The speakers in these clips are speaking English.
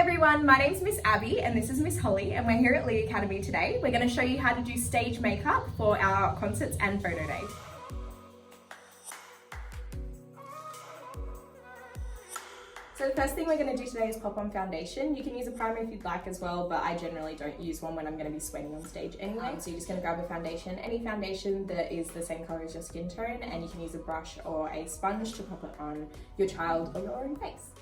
everyone, my name's Miss Abby and this is Miss Holly and we're here at Lee Academy today. We're going to show you how to do stage makeup for our concerts and photo days. So the first thing we're going to do today is pop on foundation. You can use a primer if you'd like as well, but I generally don't use one when I'm going to be sweating on stage anyway. So you're just going to grab a foundation, any foundation that is the same colour as your skin tone, and you can use a brush or a sponge to pop it on your child or your own face.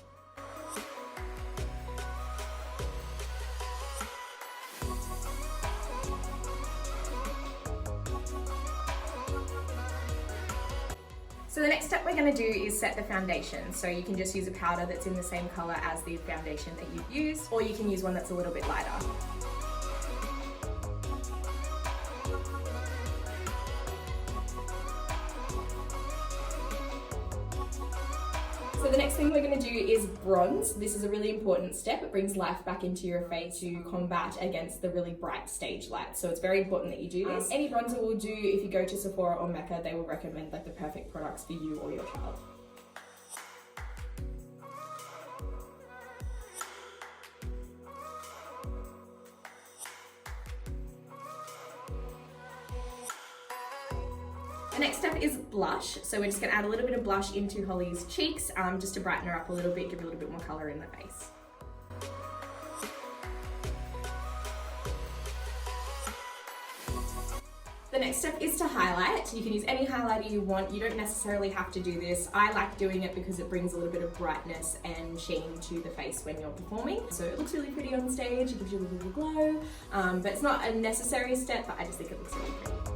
So the next step we're going to do is set the foundation. So you can just use a powder that's in the same colour as the foundation that you've used, or you can use one that's a little bit lighter. So the next thing we're going to do is bronze. This is a really important step. It brings life back into your face to combat against the really bright stage light. So it's very important that you do this. Any bronzer will do. If you go to Sephora or Mecca, they will recommend like the perfect products for you or your child. The next step is blush. So we're just going to add a little bit of blush into Holly's cheeks just to brighten her up a little bit, give her a little bit more colour in the face. The next step is to highlight. You can use any highlighter you want. You don't necessarily have to do this. I like doing it because it brings a little bit of brightness and sheen to the face when you're performing. So it looks really pretty on stage, it gives you a little glow, but it's not a necessary step, but I just think it looks really pretty.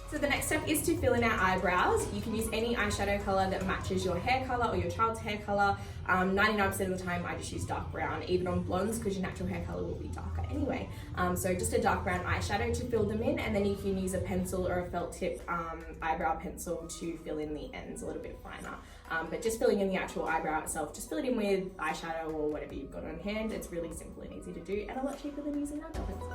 So the next step is to fill in our eyebrows. You can use any eyeshadow colour that matches your hair colour or your child's hair colour. 99% of the time I just use dark brown, even on blondes, because your natural hair colour will be darker anyway. So just a dark brown eyeshadow to fill them in, and then you can use a pencil or a felt tip eyebrow pencil to fill in the ends a little bit finer. But just filling in the actual eyebrow itself, just fill it in with eyeshadow or whatever you've got on hand. It's really simple and easy to do, and a lot cheaper than using eyebrow pencil.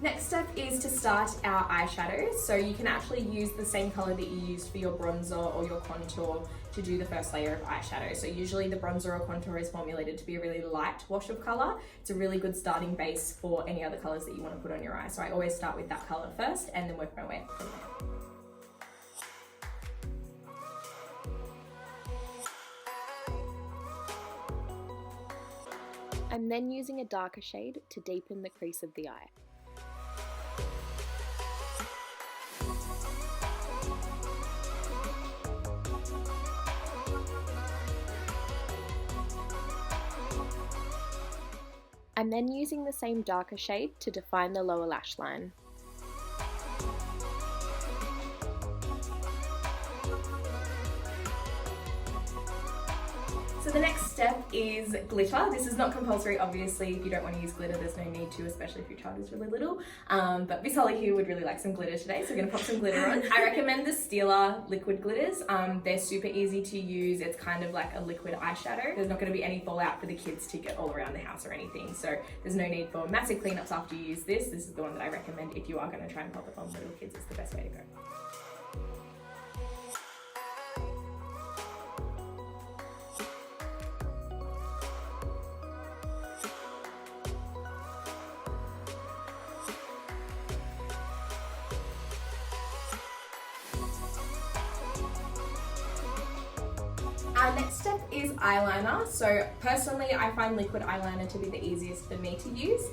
Next step is to start our eyeshadow. So you can actually use the same colour that you used for your bronzer or your contour to do the first layer of eyeshadow. So usually the bronzer or contour is formulated to be a really light wash of colour. It's a really good starting base for any other colours that you want to put on your eye. So I always start with that colour first and then work my way up from there. I'm then using a darker shade to deepen the crease of the eye. I'm then using the same darker shade to define the lower lash line. So the next step is glitter. This is not compulsory, obviously. If you don't want to use glitter, there's no need to, especially if your child is really little. But Miss Holly here would really like some glitter today, so we're going to pop some glitter on. I recommend the Stila liquid glitters. They're super easy to use. It's kind of like a liquid eyeshadow. There's not going to be any fallout for the kids to get all around the house or anything, so there's no need for massive cleanups after you use this. This is the one that I recommend if you are going to try and pop it on little kids. It's the best way to go. Our next step is eyeliner. So personally, I find liquid eyeliner to be the easiest for me to use.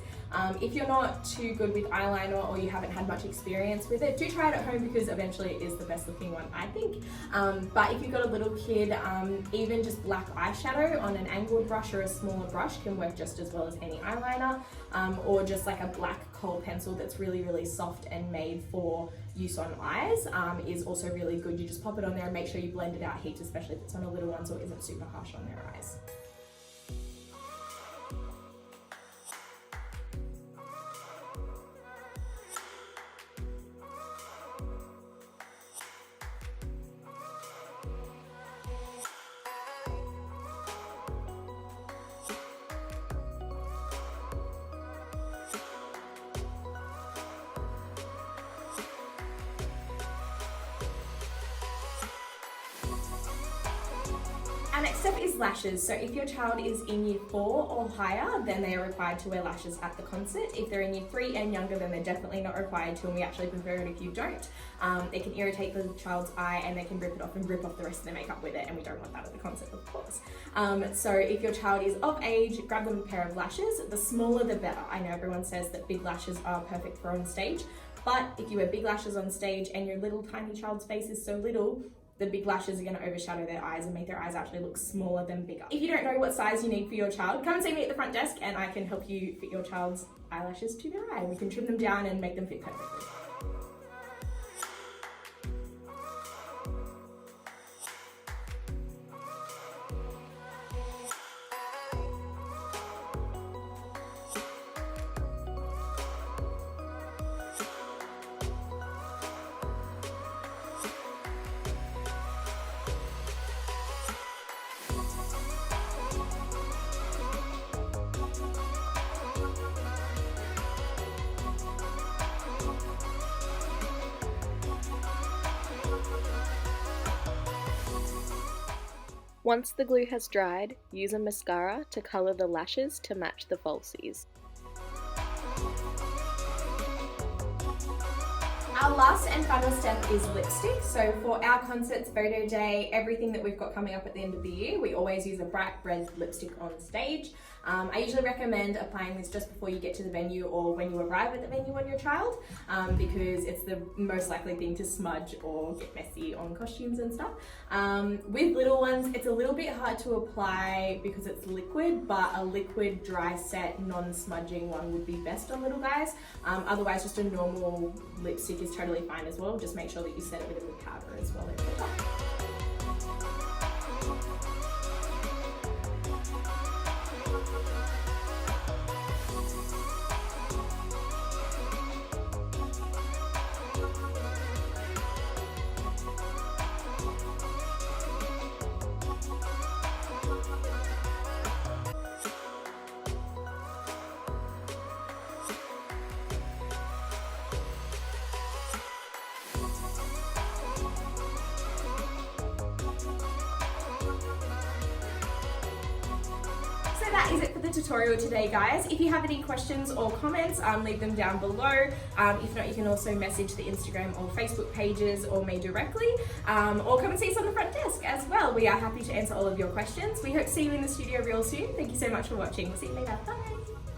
If you're not too good with eyeliner or you haven't had much experience with it, do try it at home because eventually it is the best looking one, I think. But if you've got a little kid, even just black eyeshadow on an angled brush or a smaller brush can work just as well as any eyeliner, or just like a black kohl pencil that's really, really soft and made for use on eyes is also really good. You just pop it on there and make sure you blend it out heat, especially if it's on a little one so it isn't super harsh on their eyes. Our next step is lashes. So if your child is in year 4 or higher, then they are required to wear lashes at the concert. If they're in year 3 and younger, then they're definitely not required to, and we actually prefer it if you don't. It can irritate the child's eye and they can rip it off and rip off the rest of their makeup with it, and we don't want that at the concert, of course. So if your child is of age, grab them a pair of lashes. The smaller the better. I know everyone says that big lashes are perfect for on stage, but if you wear big lashes on stage and your little tiny child's face is so little, the big lashes are going to overshadow their eyes and make their eyes actually look smaller than bigger. If you don't know what size you need for your child, come and see me at the front desk and I can help you fit your child's eyelashes to their eye. We can trim them down and make them fit perfectly. Once the glue has dried, use a mascara to colour the lashes to match the falsies. Our last and final step is lipstick. So for our concerts, photo day, everything that we've got coming up at the end of the year, we always use a bright red lipstick on stage. I usually recommend applying this just before you get to the venue or when you arrive at the venue on your child, because it's the most likely thing to smudge or get messy on costumes and stuff. With little ones, it's a little bit hard to apply because it's liquid, but a liquid dry set non-smudging one would be best on little guys. Otherwise, just a normal lipstick is totally fine as well. Just make sure that you set it with a good powder as well. That is it for the tutorial today, guys. If you have any questions or comments, leave them down below. If not, you can also message the Instagram or Facebook pages or me directly, or come and see us on the front desk as well. We are happy to answer all of your questions. We hope to see you in the studio real soon. Thank you so much for watching. We'll see you later. Bye.